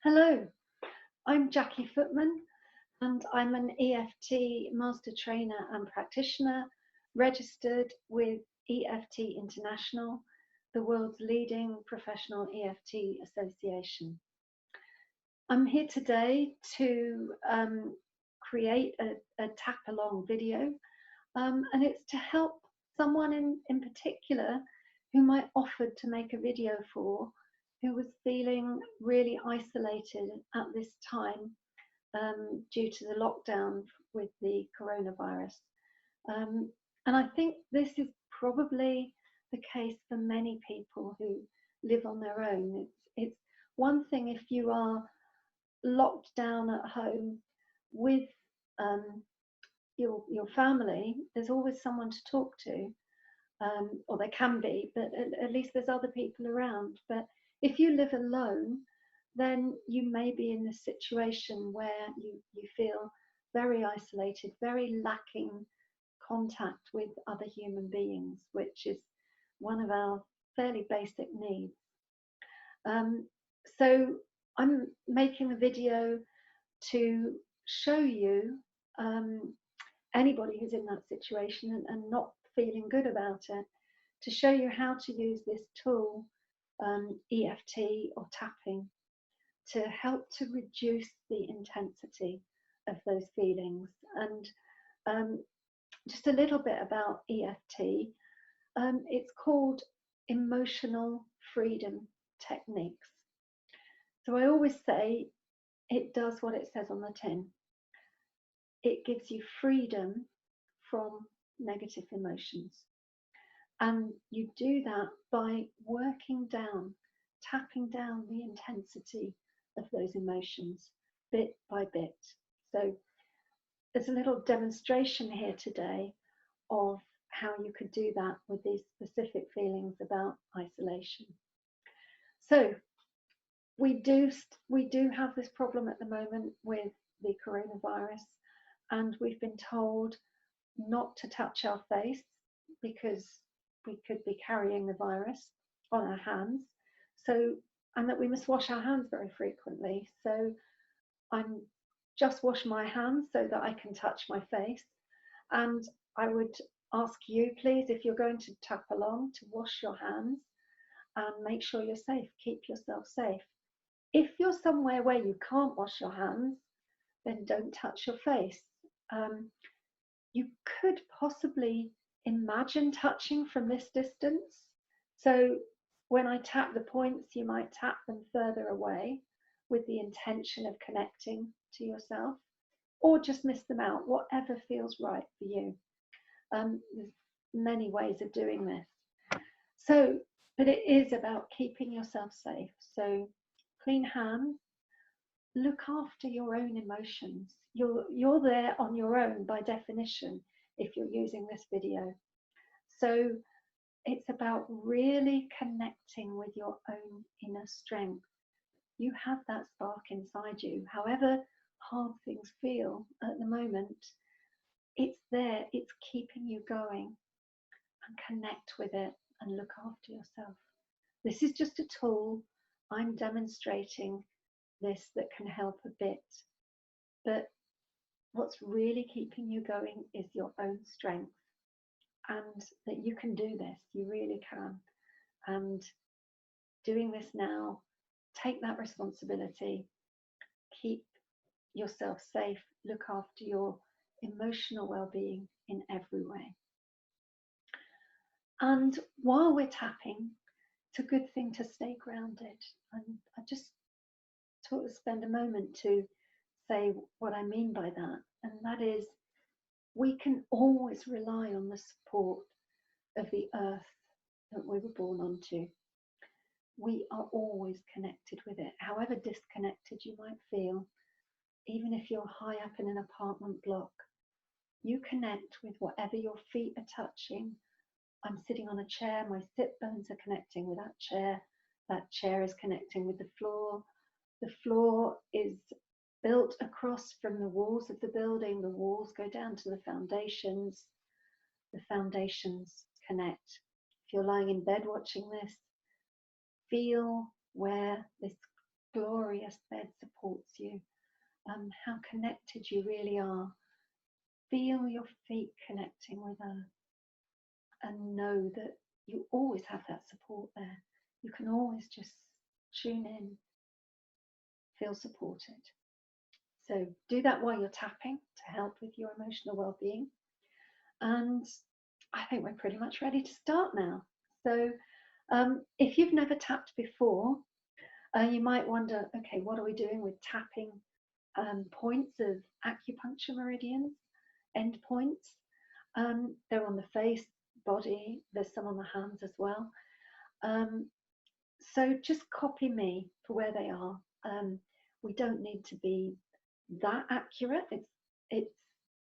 Hello, I'm Jacqui Footman and I'm an EFT master trainer and practitioner registered with EFT International, the world's leading professional EFT association. I'm here today to create a tap along video, and it's to help someone in particular who might offered to make a video for, who was feeling really isolated at this time due to the lockdown with the coronavirus. And I think this is probably the case for many people who live on their own. It's one thing if you are locked down at home with your family, there's always someone to talk to, or there can be, but at least there's other people around. But if you live alone, then you may be in this situation where you feel very isolated, very lacking contact with other human beings, which is one of our fairly basic needs. So I'm making a video to show you anybody who's in that situation and not feeling good about it, to show you how to use this tool, EFT or tapping, to help to reduce the intensity of those feelings. And just a little bit about EFT. It's called emotional freedom techniques. So I always say it does what it says on the tin. It gives you freedom from negative emotions. And you do that by working down, tapping down the intensity of those emotions bit by bit. So there's a little demonstration here today of how you could do that with these specific feelings about isolation. So we do have this problem at the moment with the coronavirus, and we've been told not to touch our face because we could be carrying the virus on our hands. So, and that we must wash our hands very frequently. So I'm just washing my hands so that I can touch my face. And I would ask you, please, if you're going to tap along, to wash your hands and make sure you're safe. Keep yourself safe. If you're somewhere where you can't wash your hands, then don't touch your face. You could possibly imagine touching from this distance. So when I tap the points, you might tap them further away with the intention of connecting to yourself, or just miss them out, whatever feels right for you. There's many ways of doing this. So, but it is about keeping yourself safe. So clean hands, look after your own emotions. You're there on your own by definition if you're using this video. So it's about really connecting with your own inner strength. You have that spark inside you. However hard things feel at the moment, it's there, it's keeping you going, and connect with it and look after yourself. This is just a tool. I'm demonstrating this that can help a bit, but what's really keeping you going is your own strength, and that you can do this, you really can. And doing this now, take that responsibility, keep yourself safe, look after your emotional well-being in every way. And while we're tapping, it's a good thing to stay grounded. And I just to spend a moment to say what I mean by that, and that is we can always rely on the support of the earth that we were born onto. We are always connected with it, however disconnected you might feel. Even if you're high up in an apartment block, you connect with whatever your feet are touching. I'm sitting on a chair, my sit bones are connecting with that chair is connecting with the floor. The floor is built across from the walls of the building. The walls go down to the foundations connect. If you're lying in bed watching this, feel where this glorious glorious bed supports you, how connected you really are. Feel your feet connecting with earth and know that you always have that support there. You can always just tune in, feel supported. So do that while you're tapping to help with your emotional well-being. And I think we're pretty much ready to start now. So if you've never tapped before, you might wonder, okay, what are we doing with tapping points of acupuncture meridians, end points? They're on the face, body, there's some on the hands as well. So just copy me for where they are. We don't need to be that accurate. It's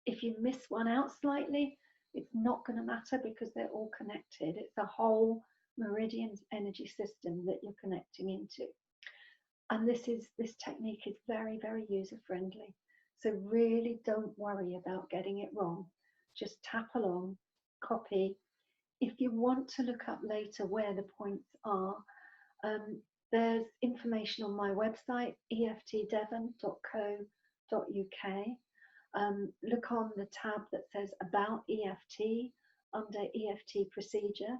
if you miss one out slightly, it's not going to matter because they're all connected. It's a whole meridian energy system that you're connecting into. And this technique is very, very user friendly. So really don't worry about getting it wrong. Just tap along, copy. If you want to look up later where the points are, there's information on my website, EFTdevon.co.uk. Look on the tab that says About EFT under EFT procedure.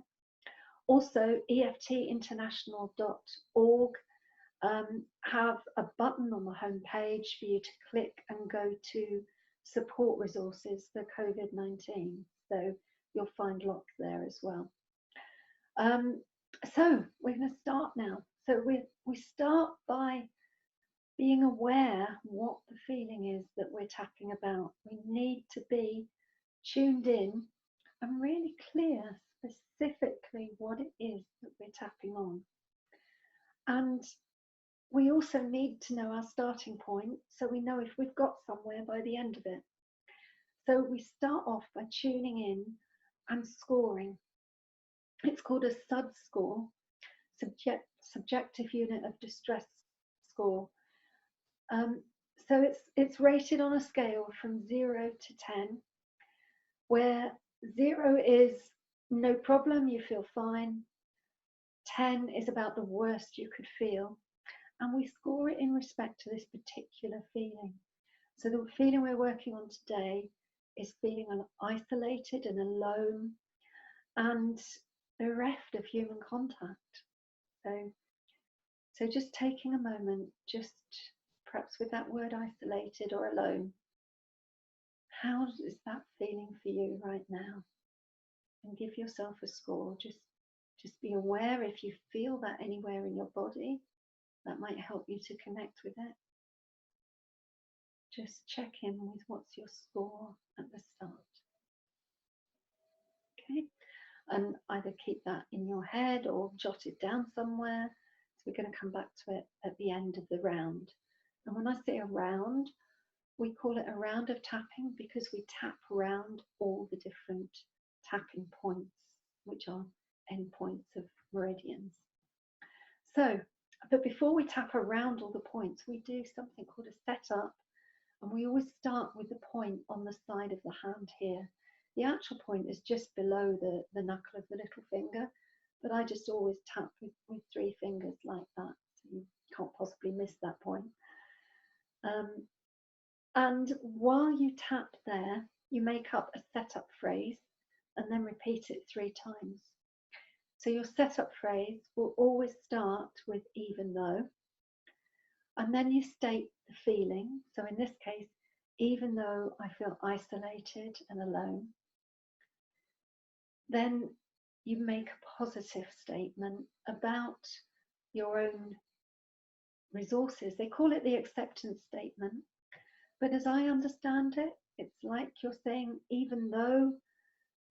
Also, EFTinternational.org have a button on the home page for you to click and go to support resources for COVID-19. So you'll find lots there as well. So we're going to start now. So we start by being aware what the feeling is that we're tapping about. We need to be tuned in and really clear specifically what it is that we're tapping on. And we also need to know our starting point so we know if we've got somewhere by the end of it. So we start off by tuning in and scoring. It's called a SUD score, subjective unit of distress score. So it's rated on a scale from 0 to 10, where 0 is no problem, you feel fine. 10 is about the worst you could feel. And we score it in respect to this particular feeling. So the feeling we're working on today is feeling isolated and alone and bereft of human contact. So just taking a moment, just perhaps with that word isolated or alone, how is that feeling for you right now? And give yourself a score. Just be aware if you feel that anywhere in your body. That might help you to connect with it. Just check in with what's your score at the start. Okay, and either keep that in your head or jot it down somewhere. So we're going to come back to it at the end of the round. And when I say a round, we call it a round of tapping because we tap around all the different tapping points, which are endpoints of meridians. So, but before we tap around all the points, we do something called a setup, and we always start with the point on the side of the hand here. The actual point is just below the knuckle of the little finger, but I just always tap with 3 fingers like that, so you can't possibly miss that point. And while you tap there, you make up a setup phrase and then repeat it 3 times. So your setup phrase will always start with even though, and then you state the feeling. So in this case, even though I feel isolated and alone. Then you make a positive statement about your own resources. They call it the acceptance statement. But as I understand it, it's like you're saying, even though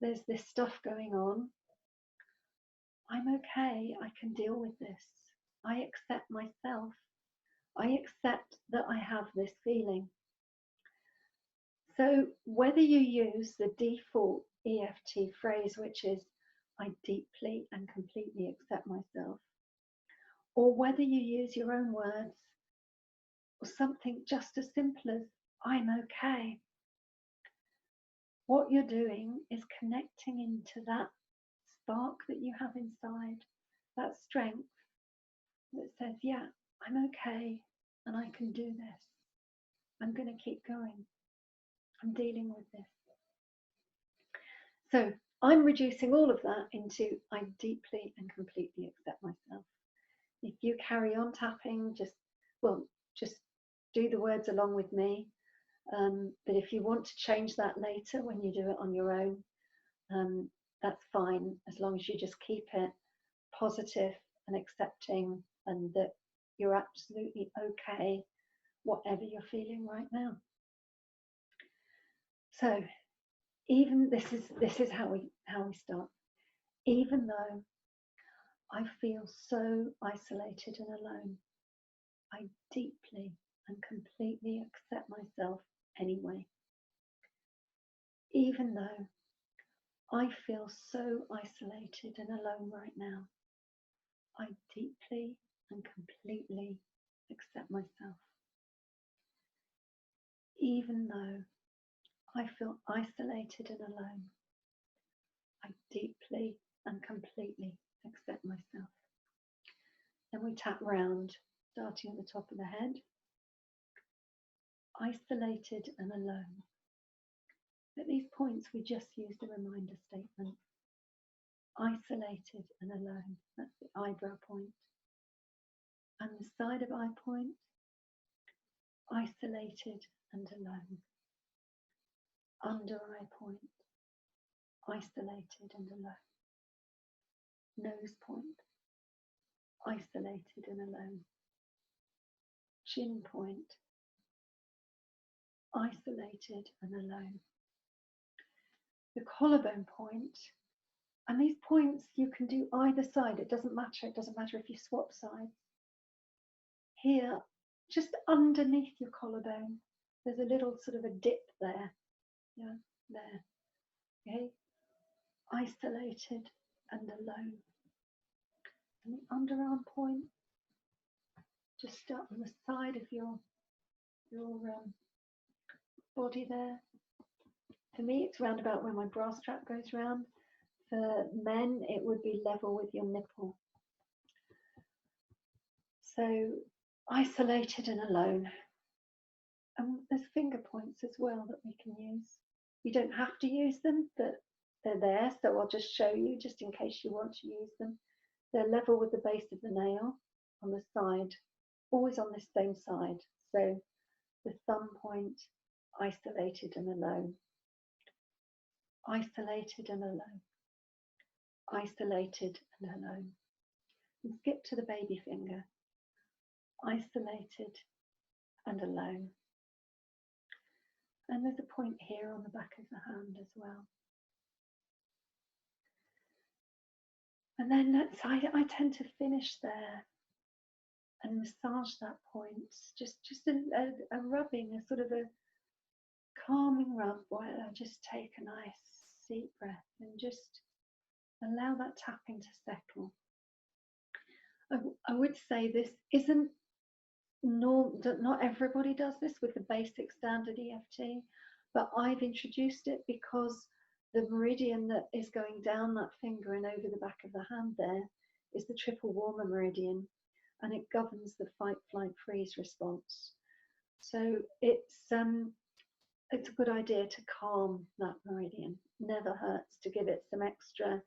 there's this stuff going on, I'm okay, I can deal with this. I accept myself. I accept that I have this feeling. So whether you use the default EFT phrase, which is, I deeply and completely accept myself, or whether you use your own words, or something just as simple as, I'm okay, what you're doing is connecting into that spark that you have inside, that strength that says, yeah, I'm okay. and I can do this. I'm going to keep going. I'm dealing with this. So I'm reducing all of that into I deeply and completely accept myself. If you carry on tapping, just do the words along with me. But if you want to change that later when you do it on your own, that's fine, as long as you just keep it positive and accepting, and that you're absolutely okay whatever you're feeling right now. So even this is how we start. Even though I feel so isolated and alone, I deeply and completely accept myself anyway. Even though I feel so isolated and alone right now, I deeply and completely accept myself. Even though I feel isolated and alone, I deeply and completely accept myself. Then we tap round, starting at the top of the head. Isolated and alone. At these points, we just use the reminder statement. Isolated and alone. That's the eyebrow point. And the side of eye point. Isolated and alone. Under eye point. Isolated and alone. Nose point. Isolated and alone. Chin point. Isolated and alone. The collarbone point, and these points you can do either side, it doesn't matter if you swap sides. Here, just underneath your collarbone, there's a little sort of a dip there, yeah, there, okay, isolated and alone. And the underarm point, just start on the side of your body there. For me, it's round about where my bra strap goes round. For men, it would be level with your nipple. So isolated and alone. And there's finger points as well that we can use. You don't have to use them, but they're there. So I'll just show you just in case you want to use them. They're level with the base of the nail on the side, always on this same side. So the thumb point, isolated and alone. Isolated and alone. Isolated and alone. And skip to the baby finger. Isolated and alone. And there's a point here on the back of the hand as well. And then I tend to finish there and massage that point. Just a rubbing, a sort of a calming rub while I just take a nice deep breath and just allow that tapping to settle. I would say this isn't normal, not everybody does this with the basic standard EFT, but I've introduced it because the meridian that is going down that finger and over the back of the hand there is the triple warmer meridian, and it governs the fight, flight, freeze response. So it's a good idea to calm that meridian. Never hurts to give it some extra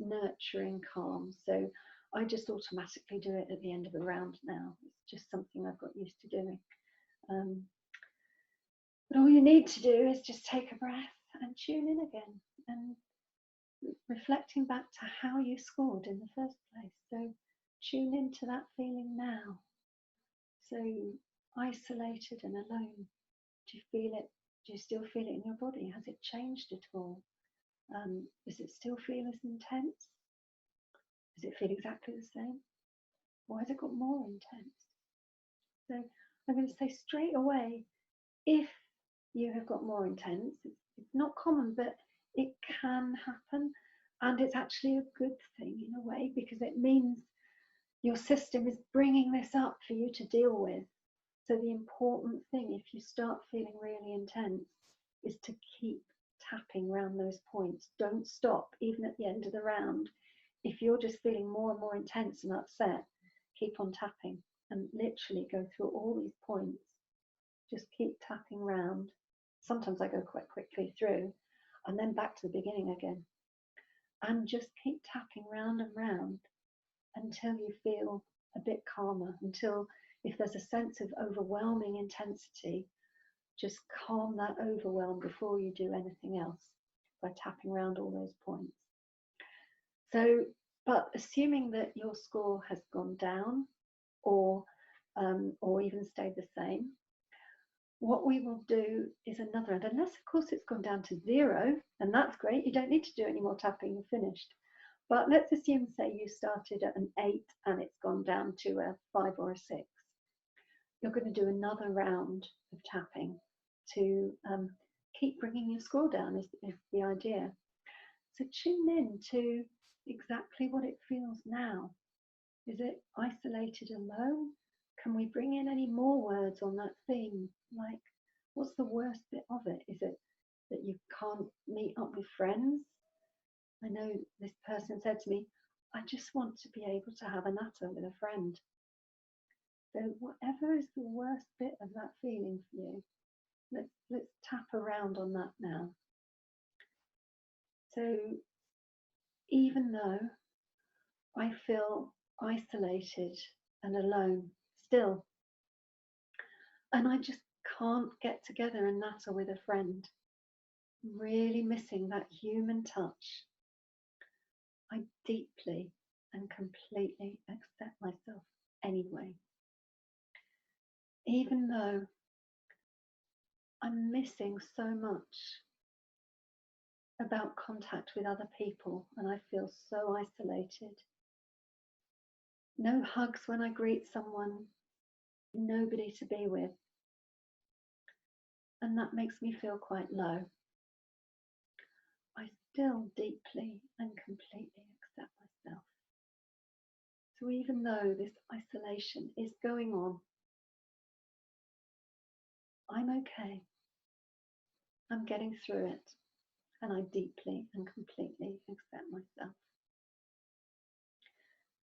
nurturing calm. So I just automatically do it at the end of a round now. It's just something I've got used to doing. But all you need to do is just take a breath and tune in again and reflecting back to how you scored in the first place. So tune into that feeling now. So isolated and alone. Do you feel it? Do you still feel it in your body? Has it changed at all? Does it still feel as intense? Does it feel exactly the same? Or has it got more intense? So I'm going to say straight away, if you have got more intense, it's not common, but it can happen. And it's actually a good thing in a way, because it means your system is bringing this up for you to deal with. So the important thing, if you start feeling really intense, is to keep tapping around those points. Don't stop, even at the end of the round. If you're just feeling more and more intense and upset, keep on tapping. and literally go through all these points. Just keep tapping round. Sometimes I go quite quickly through and then back to the beginning again. And just keep tapping round and round until you feel a bit calmer, until if there's a sense of overwhelming intensity, just calm that overwhelm before you do anything else by tapping around all those points. So, but assuming that your score has gone down or even stayed the same, what we will do is another round, unless of course it's gone down to 0, and that's great, you don't need to do any more tapping, you're finished. But let's assume, say you started at an 8 and it's gone down to a 5 or a 6. You're going to do another round of tapping to keep bringing your score down is the idea. So tune in to exactly what it feels now. Is it isolated alone? Can we bring in any more words on that theme? Like, what's the worst bit of it? Is it that you can't meet up with friends? I know this person said to me, I just want to be able to have a natter with a friend. So whatever is the worst bit of that feeling for you, let's tap around on that now. So even though I feel isolated and alone still, and I just can't get together and natter with a friend, really missing that human touch, I deeply and completely accept myself anyway. Even though I'm missing so much about contact with other people and I feel so isolated. No hugs when I greet someone, nobody to be with. And that makes me feel quite low. I still deeply and completely accept myself. So even though this isolation is going on, I'm okay. I'm getting through it, and I deeply and completely accept myself.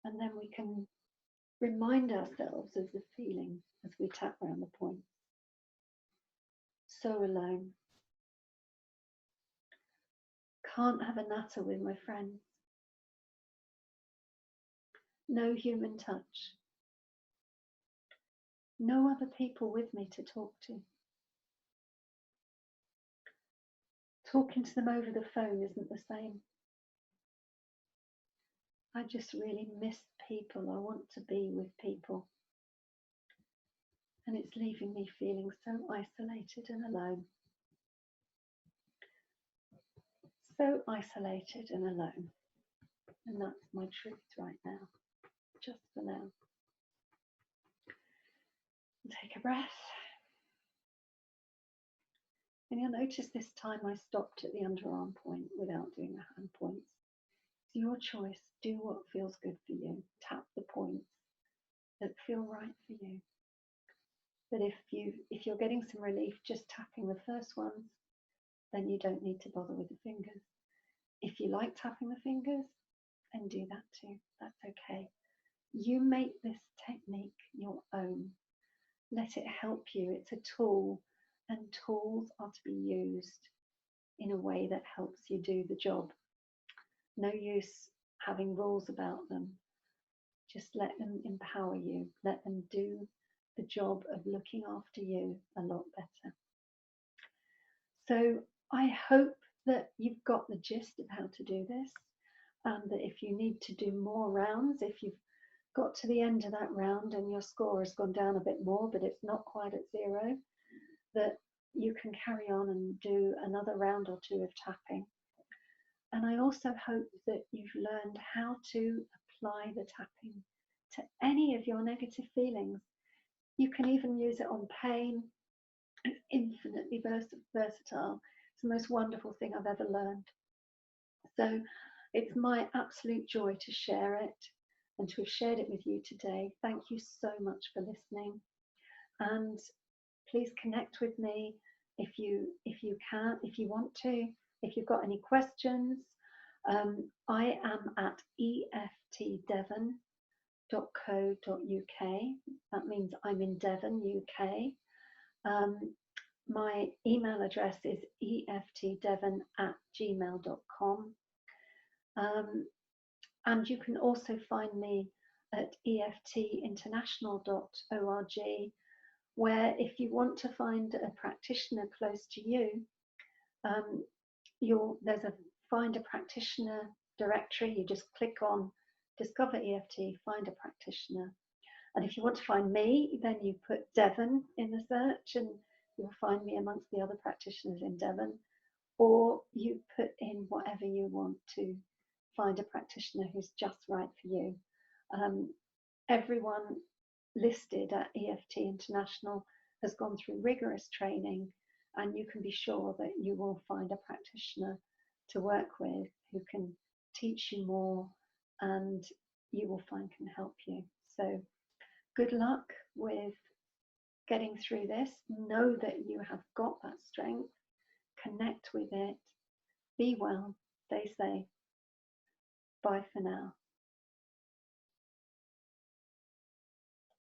And then we can remind ourselves of the feeling as we tap around the points. So alone. Can't have a natter with my friends. No human touch. No other people with me to talk to. Talking to them over the phone isn't the same. I just really miss people. I want to be with people. And it's leaving me feeling so isolated and alone. So isolated and alone. And that's my truth right now. Just for now. Take a breath. And you'll notice this time I stopped at the underarm point without doing the hand points. It's your choice. Do what feels good for you. Tap the points that feel right for you. But if you're getting some relief just tapping the first ones, then you don't need to bother with the fingers. If you like tapping the fingers, then do that too. That's okay. You make this technique your own. Let it help you. It's a tool, and tools are to be used in a way that helps you do the job. No use having rules about them. Just let them empower you. Let them do the job of looking after you a lot better. So I hope that you've got the gist of how to do this, and that if you need to do more rounds, if you've got to the end of that round and your score has gone down a bit more, but it's not quite at 0, that you can carry on and do another round or 2 of tapping. And I also hope that you've learned how to apply the tapping to any of your negative feelings. You can even use it on pain. It's infinitely versatile. It's the most wonderful thing I've ever learned. So it's my absolute joy to share it and to have shared it with you today. Thank you so much for listening. And please connect with me if you can, if you want to, if you've got any questions. I am at EFT Devon That means I'm in Devon, UK. My email address is eftdevon@gmail.com. And you can also find me at eftinternational.org, where if you want to find a practitioner close to you, there's a find a practitioner directory. You just click on Discover EFT, find a practitioner. And if you want to find me, then you put Devon in the search and you'll find me amongst the other practitioners in Devon. Or you put in whatever you want to find a practitioner who's just right for you. Everyone listed at EFT International has gone through rigorous training, and you can be sure that you will find a practitioner to work with who can teach you more and you will find can help you. So good luck with getting through this. Know that you have got that strength. Connect with it. Be well. Stay safe. Bye for now.